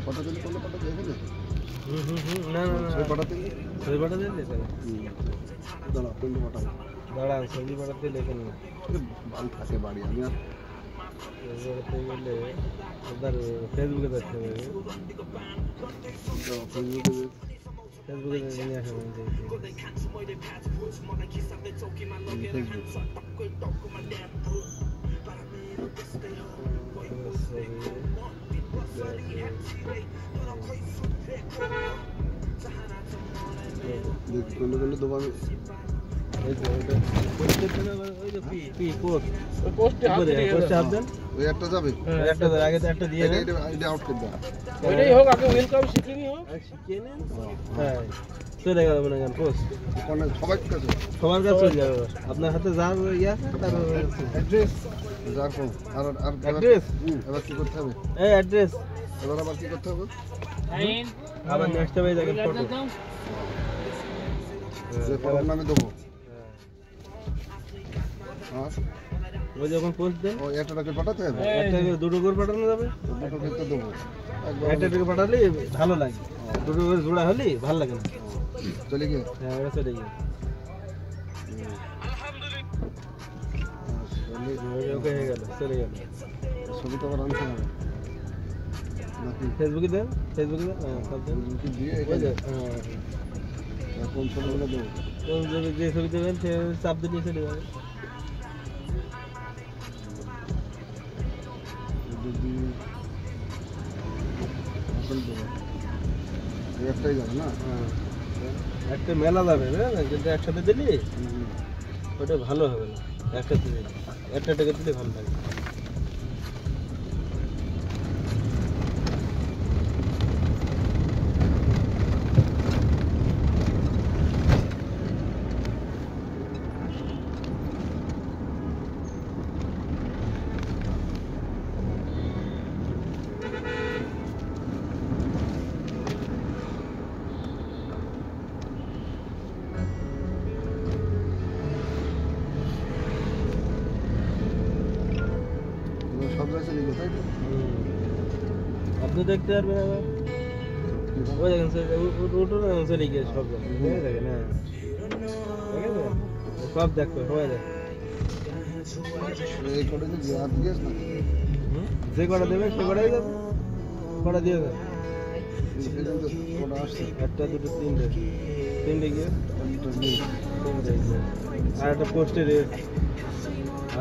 পাঠাতে কোনটা পাঠাতে এখানে? না না না ছবি পাঠাতে ছবি পাঠাতে দিলে দাঁড়া কোনটা পাঠাবো? দাঁড়া ছবি পাঠাতে লেখেন না বাল থাকে বাড়ি আমি আর ছবি পাঠাতে গেলে আপনার ফেসবুকে দেখতে হবে ফেসবুকে ফেসবুকে নিয়ে আসা কোনটা কোনটা দেবো আমি ওই একটা যাবে একটা দিয়ে এটা আউট করে দাও ওইটাই হোক আগে ওয়েলকাম শিখিনি হোক শিখিয়ে নেন হ্যাঁ চলে গেল মনে করেন পোস্ট সবার কাছে চলে যাবে আপনার হাতে যার ইয়ে আছে তার অ্যাড্রেস যার ফোন আর আর অ্যাড্রেস এবার কি করতে হবে? এই অ্যাড্রেস এবার আবার কি করতে হবে? আবার নেক্সট টাইমে দেখেন ফটো যে ফটোর নামে দেবো আর ওই যখন পোস্ট দেন ও একটাকে পাঠাতে হবে একটা দুটো করে পাঠানো যাবে দুটো ক্ষেত্রে দেবো একটা পাঠালে ভালো লাগে দুটো করে জোড়া হলে ভালো লাগে না চলে গিয়ে হ্যাঁ ওটা চলে গিয়ে ওকে হয়ে গেল চলে গেল ছবি তো আবার আনতে হবে নাকি ফেসবুকে দেন ফেসবুকে হ্যাঁ সব দেন ফেসবুকে দিয়ে হ্যাঁ কোন ছবিগুলো দেবো কোন ছবি যে ছবি দেবেন সে চাপ দিয়ে চলে যাবে যদি আসল দেবো একটাই যাবে না হ্যাঁ একটা মেলা যাবে না কিন্তু একসাথে দিলি ওটা ভালো হবে না একসাথে দিলে একটা টাকা দিলে ভালো লাগে সব জায়গায় চলে গেছে তাই তো আপনি দেখতে পারবেন আবার ওই দেখেন ওটো না চলে গিয়ে সব জায়গায় দেখেন হ্যাঁ দেখেছেন সব দেখবে সবাই দেখবে এই করে যে আর দিয়েছ না যে কটা দেবেন সে কটাই যাবে কটা দিয়ে দেবে ওটা আসছে একটা দুটো তিনটে গিয়ে তিনটে গিয়ে আর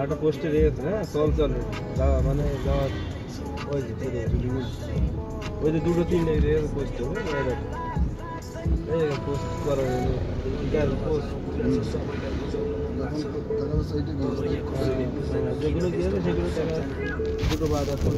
একটা পোস্টে রেখেছে হ্যাঁ চলে যাওয়া মানে যাওয়ার ওই যে চলে ওই যে দুটো তিনটে রেখেছে পোস্টে এই পোস্ট করা পোস্ট যেগুলো দিয়েছে সেগুলো টাকা দুটো বাদ আছে